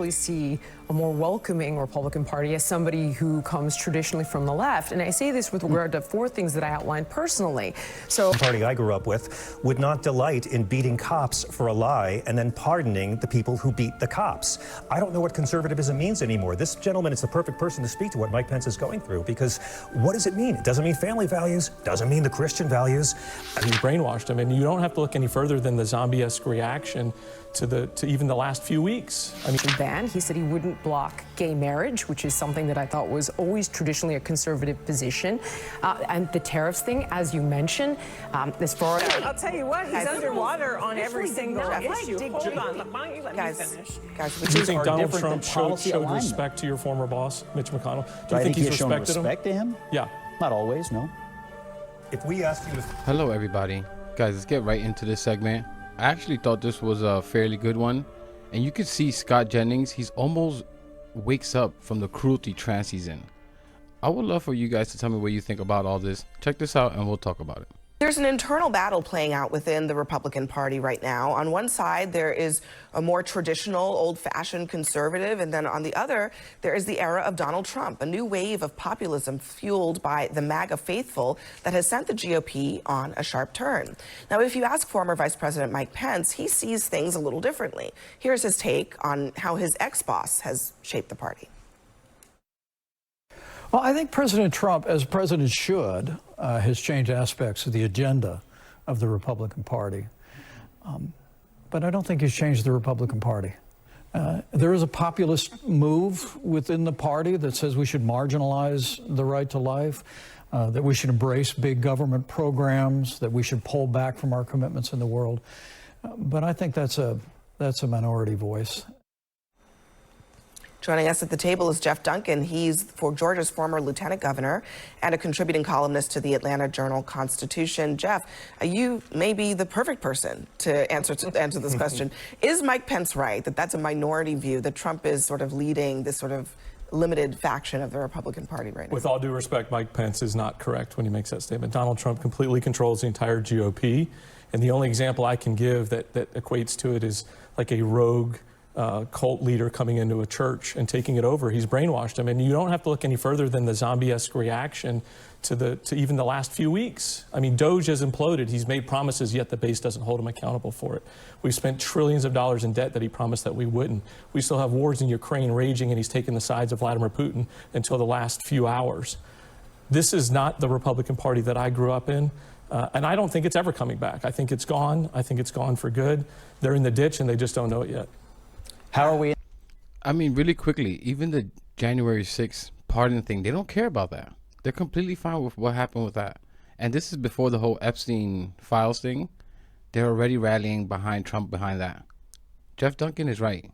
See a more welcoming Republican Party as somebody who comes traditionally from the left. And I say this with regard to four things that I outlined personally. So the party I grew up with would not delight in beating cops for a lie and then pardoning the people who beat the cops. I don't know what conservatism means anymore. This gentleman is the perfect person to speak to what Mike Pence is going through, because what does it mean? It doesn't mean family values, doesn't mean the Christian values. He brainwashed him, and you don't have to look any further than the zombie-esque reaction to even the last few weeks. I mean, he said he wouldn't block gay marriage, which is something that I thought was always traditionally a conservative position. And the tariffs thing, as you mentioned, as far as... I'll tell you what, he's underwater on every single issue. Hold on, why don't you let me finish? Do you think Donald Trump showed respect to your former boss, Mitch McConnell? Do you think he's respected him? Respect to him? Yeah. Not always, no. If we ask you to... Hello, everybody. Guys, let's get right into this segment. I actually thought this was a fairly good one. And you could see Scott Jennings, he's almost wakes up from the cruelty trance he's in. I would love for you guys to tell me what you think about all this. Check this out and we'll talk about it. There's an internal battle playing out within the Republican Party right now. On one side, there is a more traditional, old-fashioned conservative, and then on the other, there is the era of Donald Trump, a new wave of populism fueled by the MAGA faithful that has sent the GOP on a sharp turn. Now, if you ask former Vice President Mike Pence, he sees things a little differently. Here's his take on how his ex-boss has shaped the party. Well, I think President Trump, as president should, has changed aspects of the agenda of the Republican Party. But I don't think he's changed the Republican Party. There is a populist move within the party that says we should marginalize the right to life, that we should embrace big government programs, that we should pull back from our commitments in the world. But I think that's a minority voice. Joining us at the table is Jeff Duncan. He's Georgia's former lieutenant governor and a contributing columnist to the Atlanta Journal-Constitution. Jeff, you may be the perfect person to answer this question. Is Mike Pence right that that's a minority view, that Trump is sort of leading this sort of limited faction of the Republican Party right now? with all due respect, Mike Pence is not correct when he makes that statement. Donald Trump completely controls the entire GOP. And the only example I can give that equates to it is like a rogue cult leader coming into a church and taking it over. He's brainwashed him, and you don't have to look any further than the zombie-esque reaction to even the last few weeks. I mean, Doge has imploded. He's made promises, yet the base doesn't hold him accountable for it. We've spent trillions of dollars in debt that he promised that we wouldn't. We still have wars in Ukraine raging, and he's taken the sides of Vladimir Putin until the last few hours. This is not the Republican Party that I grew up in. And I don't think it's ever coming back. I think it's gone. I think it's gone for good. They're in the ditch, and they just don't know it yet. How are we? I mean, really quickly, even the January 6th pardon thing, they don't care about that. They're completely fine with what happened with that. And this is before the whole Epstein files thing. They're already rallying behind Trump behind that. Jeff Duncan is right.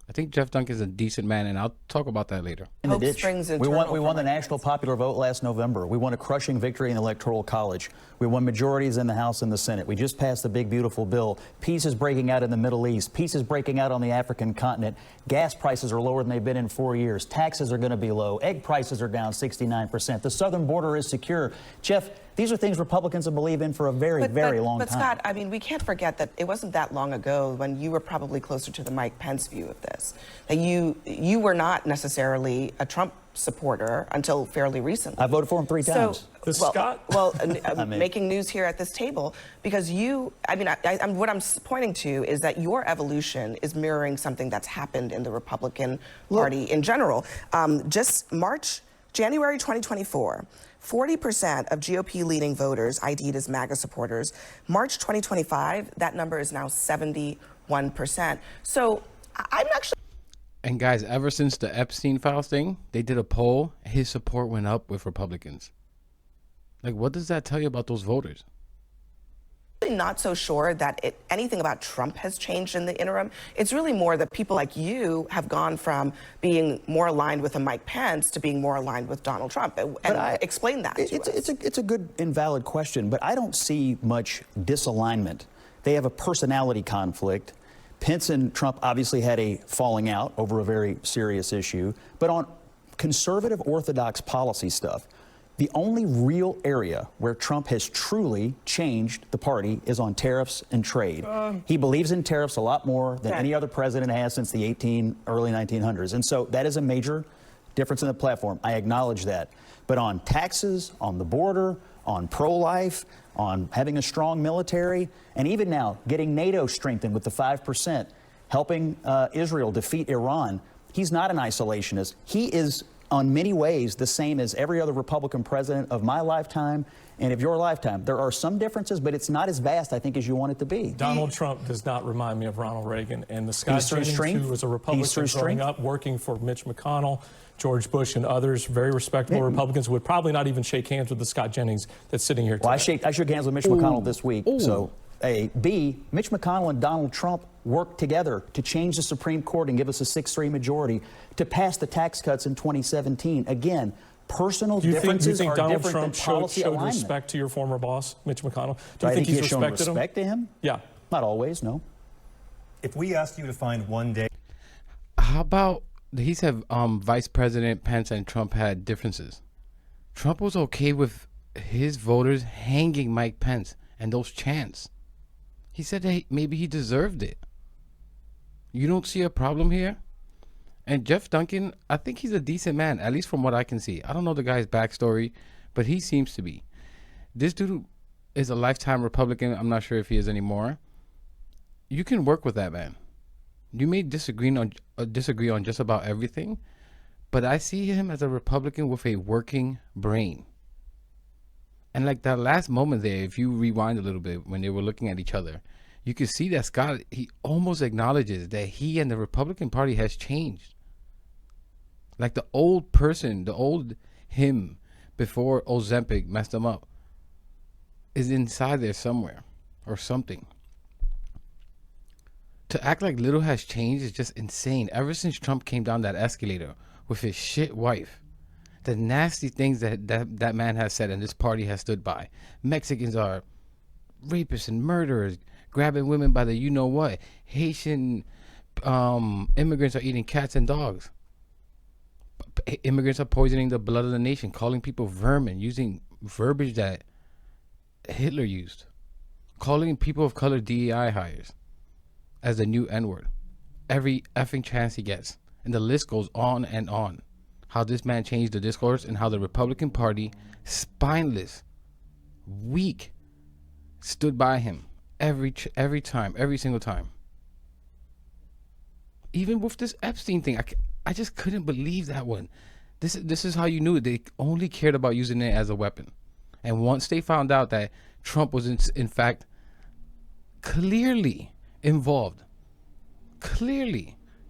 I think Jeff Duncan is a decent man, and I'll talk about that later. In the ditch. We won the national popular vote last November. We won a crushing victory in the Electoral College. We won majorities in the House and the Senate. We just passed the big, beautiful bill. Peace is breaking out in the Middle East. Peace is breaking out on the African continent. Gas prices are lower than they've been in 4 years. Taxes are going to be low. Egg prices are down 69%. The southern border is secure. Jeff, these are things Republicans have believed in for a very long time. But Scott, I mean, we can't forget that it wasn't that long ago when you were probably closer to the Mike Pence view of this. That you were not necessarily a Trump supporter until fairly recently. I voted for him 3 times. Making news here at this table, because what I'm pointing to is that your evolution is mirroring something that's happened in the Republican Party in general. January 2024, 40% of GOP leading voters ID'd as MAGA supporters. March 2025, that number is now 71%. So I'm actually... And guys, ever since the Epstein files thing, they did a poll. His support went up with Republicans. Like, what does that tell you about those voters? Not so sure that anything about Trump has changed in the interim. It's really more that people like you have gone from being more aligned with a Mike Pence to being more aligned with Donald Trump. And explain that to us. It's a good and valid question, but I don't see much disalignment. They have a personality conflict. Pence and Trump obviously had a falling out over a very serious issue, but on conservative orthodox policy stuff, The only real area where Trump has truly changed the party is on tariffs and trade. He believes in tariffs a lot more than any other president has since the early 1900s. And so that is a major difference in the platform. I acknowledge that. But on taxes, on the border, on pro-life, on having a strong military, and even now getting NATO strengthened with the 5%, helping Israel defeat Iran, he's not an isolationist. He is on many ways the same as every other Republican president of my lifetime and of your lifetime. There are some differences, but it's not as vast, I think, as you want it to be. Donald Trump does not remind me of Ronald Reagan. And the Scott Jennings, who was a Republican growing up, working for Mitch McConnell, George Bush, and others, very respectable Republicans, would probably not even shake hands with the Scott Jennings that's sitting here today. Well, I shook hands with Mitch McConnell this week. So, A. B, Mitch McConnell and Donald Trump worked together to change the Supreme Court and give us a 6-3 majority to pass the tax cuts in 2017. Again, personal differences are Donald different Trump than policy showed alignment. respect to your former boss, Mitch McConnell? Do I you think he's he's shown respected respect to him? Yeah. Not always, no. If we asked you to find one day... How about, he said Vice President Pence and Trump had differences. Trump was okay with his voters hanging Mike Pence and those chants. He said that maybe he deserved it. You don't see a problem here? And Jeff Duncan, I think he's a decent man, at least from what I can see. I don't know the guy's backstory, but he seems to be. This dude is a lifetime Republican. I'm not sure if he is anymore. You can work with that man. You may disagree on just about everything, but I see him as a Republican with a working brain. And like that last moment there, if you rewind a little bit when they were looking at each other, you can see that Scott, he almost acknowledges that he and the Republican Party has changed. Like the old person, the old him before Ozempic messed him up is inside there somewhere or something. To act like little has changed is just insane. Ever since Trump came down that escalator with his shit wife, the nasty things that man has said and this party has stood by. Mexicans are rapists and murderers, grabbing women by the you-know-what. Haitian immigrants are eating cats and dogs. Immigrants are poisoning the blood of the nation, calling people vermin, using verbiage that Hitler used. Calling people of color DEI hires as the new N-word. Every effing chance he gets. And the list goes on and on. How this man changed the discourse and how the Republican Party, spineless, weak, stood by him every time, every single time. Even with this Epstein thing, I just couldn't believe that one. This is how you knew they only cared about using it as a weapon. And once they found out that Trump was in fact clearly involved,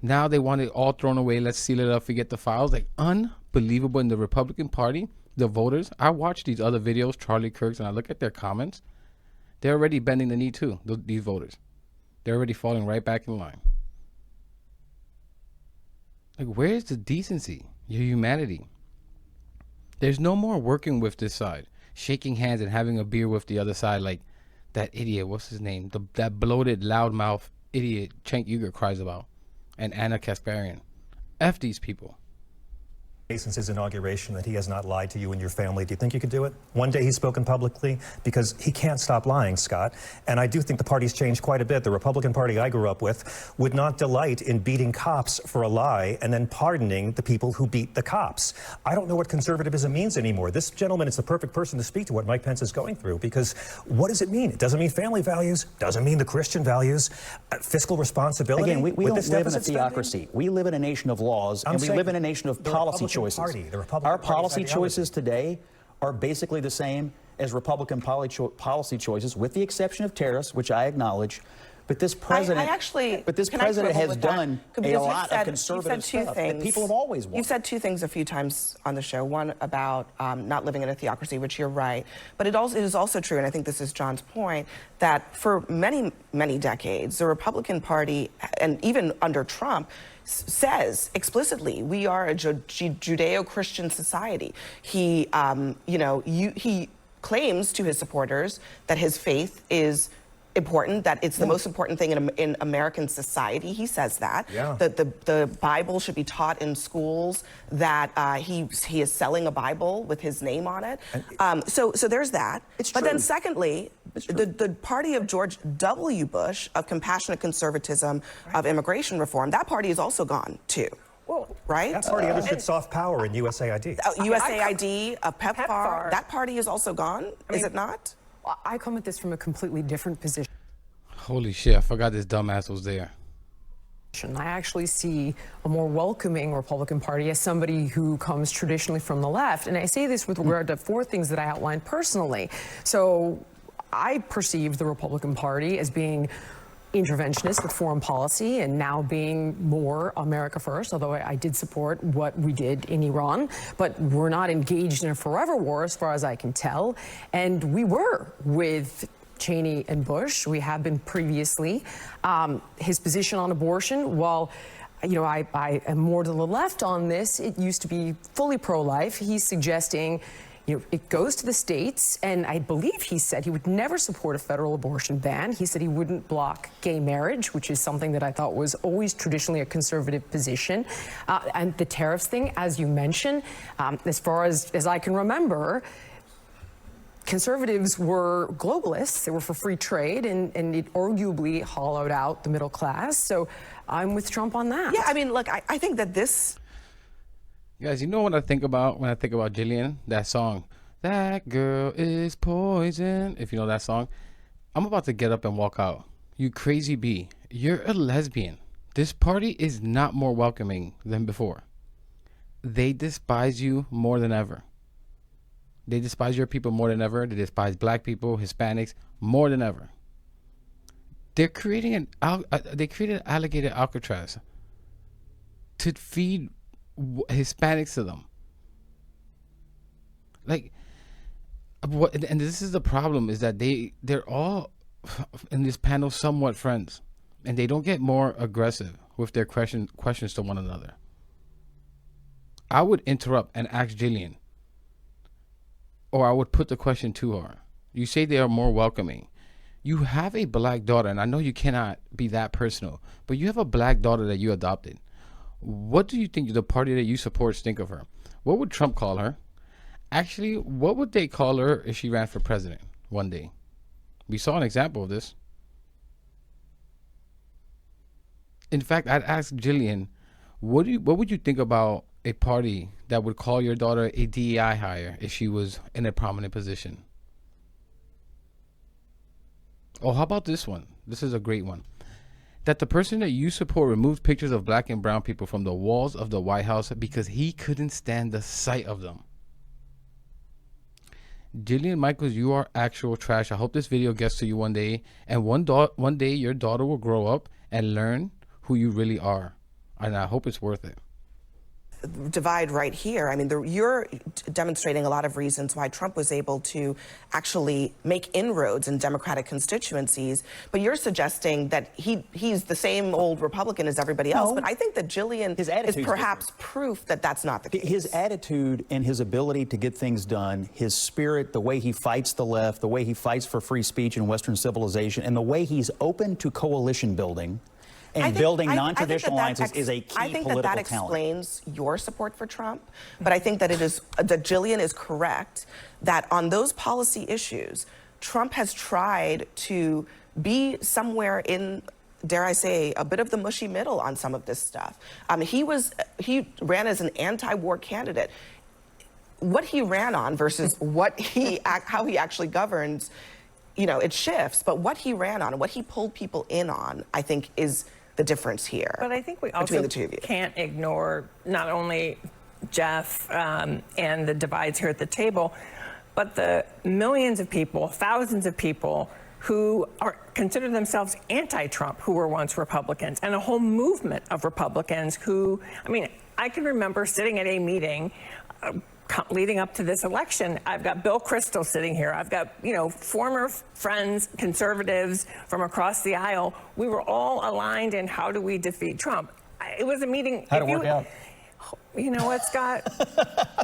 now they want it all thrown away. Let's seal it up, forget the files. Like, unbelievable. In the Republican Party, the voters, I watch these other videos, Charlie Kirk's, and I look at their comments. They're already bending the knee too, these voters. They're already falling right back in line. Like, where's the decency, your humanity? There's no more working with this side, shaking hands and having a beer with the other side like that idiot, what's his name? That bloated, loudmouth idiot Cenk Uygur cries about. And Anna Kasparian. F these people. Since his inauguration that he has not lied to you and your family. Do you think you could do it? One day he's spoken publicly, because he can't stop lying, Scott. And I do think the party's changed quite a bit. The Republican Party I grew up with would not delight in beating cops for a lie and then pardoning the people who beat the cops. I don't know what conservatism means anymore. This gentleman is the perfect person to speak to what Mike Pence is going through, because what does it mean? It doesn't mean family values, doesn't mean the Christian values, fiscal responsibility. Again, we don't live in a theocracy. Spending? We live in a nation of laws, and we live in a nation of policy choices. Our policy choices today are basically the same as Republican policy choices, with the exception of tariffs, which I acknowledge. But this president, has done a lot of conservative stuff that people have always wanted. You've said two things a few times on the show. One about not living in a theocracy, which you're right. But it is also true, and I think this is John's point, that for many, many decades, the Republican Party, and even under Trump, says explicitly, we are a Judeo-Christian society. He, he claims to his supporters that his faith is important, that it's the most important thing in American society. He says that. Yeah. The Bible should be taught in schools, that he is selling a Bible with his name on it. So there's that. But then secondly, the party of George W. Bush, of compassionate conservatism, of immigration reform, that party is also gone too. Well, right? That party understood soft power in USAID. USAID, PEPFAR, that party is also gone, is it not? I come at this from a completely different position. Holy shit, I forgot this dumbass was there. I actually see a more welcoming Republican Party as somebody who comes traditionally from the left. And I say this with regard to 4 things that I outlined personally. So I perceive the Republican Party as being interventionist with foreign policy and now being more America first, although I did support what we did in Iran. But we're not engaged in a forever war as far as I can tell. And we were with Cheney and Bush. We have been previously. His position on abortion, while I am more to the left on this, it used to be fully pro-life. He's suggesting it goes to the states, and I believe he said he would never support a federal abortion ban. He said he wouldn't block gay marriage, which is something that I thought was always traditionally a conservative position. And the tariffs thing, as you mentioned, as far as I can remember, conservatives were globalists. They were for free trade, and it arguably hollowed out the middle class. So I'm with Trump on that. Yeah, I mean, look, I think that this... Guys, you know what I think about when I think about Jillian? That song, "That Girl Is Poison." If you know that song, I'm about to get up and walk out. You crazy bee. You're a lesbian. This party is not more welcoming than before. They despise you more than ever. They despise your people more than ever. They despise black people, Hispanics, more than ever. They're creating they created alligator Alcatraz to feed Hispanics to them. Like, what? And this is the problem: is that they're all in this panel somewhat friends, and they don't get more aggressive with their questions to one another. I would interrupt and ask Jillian, or I would put the question to her. You say they are more welcoming. You have a black daughter, and I know you cannot be that personal, but you have a black daughter that you adopted. What do you think the party that you support think of her? What would Trump call her? Actually, what would they call her if she ran for president one day? We saw an example of this. In fact, I'd ask Jillian, what would you think about a party that would call your daughter a DEI hire if she was in a prominent position? Oh, how about this one? This is a great one. That the person that you support removed pictures of black and brown people from the walls of the White House because he couldn't stand the sight of them. Jillian Michaels, you are actual trash. I hope this video gets to you one day, and one day your daughter will grow up and learn who you really are, and I hope it's worth it. Divide right here. I mean, you're demonstrating a lot of reasons why Trump was able to actually make inroads in Democratic constituencies, but you're suggesting that he's the same old Republican as everybody else. But I think that Jillian is perhaps proof that that's not the case. His attitude and his ability to get things done, his spirit, the way he fights the left, the way he fights for free speech and Western civilization, and the way he's open to coalition building and building non-traditional alliances is a key political talent. I think that explains your support for Trump, but I think that that Jillian is correct that on those policy issues, Trump has tried to be somewhere in, dare I say, a bit of the mushy middle on some of this stuff. He ran as an anti-war candidate. What he ran on versus how he actually governs, it shifts. But what he ran on, what he pulled people in on, I think is the difference here. But I think we also can't ignore not only Jeff and the divides here at the table, but the millions of people, thousands of people who consider themselves anti-Trump, who were once Republicans, and a whole movement of Republicans who, I can remember sitting at a meeting leading up to this election. I've got Bill Kristol sitting here. I've got, former friends, conservatives from across the aisle. We were all aligned in how do we defeat Trump. It was a meeting. How'd it work out? You know what, Scott?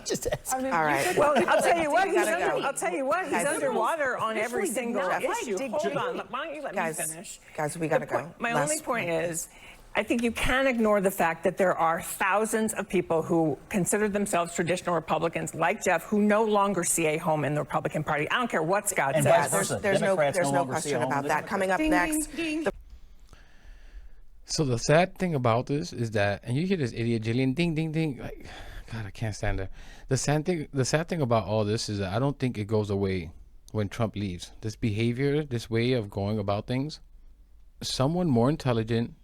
Just asking. All right. Well, I'll tell you what. You gotta go. I'll tell you what. He's Guys, underwater on every officially did single not like issue. Dick Hold Cheney. on. Why don't you let me finish? Guys, we gotta go. My only point is, I think you can't ignore the fact that there are thousands of people who consider themselves traditional Republicans, like Jeff, who no longer see a home in the Republican Party. I don't care what Scott And says. vice versa. There's no Democrats no longer see a question home in about the that. Coming up next, the So the sad thing about this is that, and you hear this idiot Jillian ding ding ding, like, God, I can't stand her. The sad thing about all this is that I don't think it goes away when Trump leaves. This behavior, this way of going about things, someone more intelligent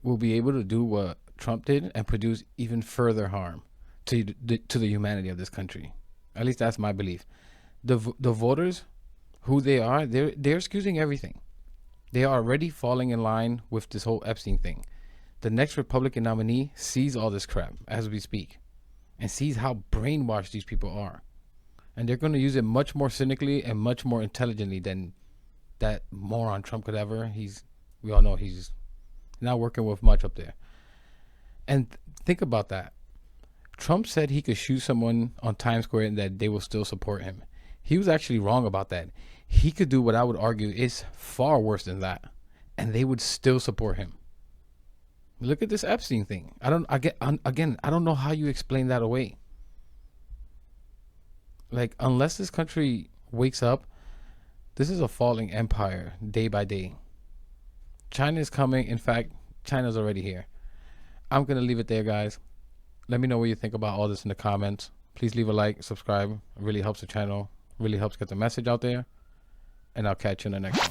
will be able to do what Trump did and produce even further harm to the humanity of this country. At least that's my belief. The voters, who they are, they're excusing everything. They are already falling in line with this whole Epstein thing. The next Republican nominee sees all this crap as we speak and sees how brainwashed these people are. And they're going to use it much more cynically and much more intelligently than that moron Trump could ever. We all know he's not working with much up there. And think about that. Trump said he could shoot someone on Times Square and that they will still support him. He was actually wrong about that. He could do what I would argue is far worse than that, and they would still support him. Look at this Epstein thing. I don't know how you explain that away. Like, unless this country wakes up, this is a falling empire day by day. China is coming. In fact, China's already here. I'm going to leave it there, guys. Let me know what you think about all this in the comments. Please leave a like, subscribe. It really helps the channel. Really helps get the message out there. And I'll catch you in the next one.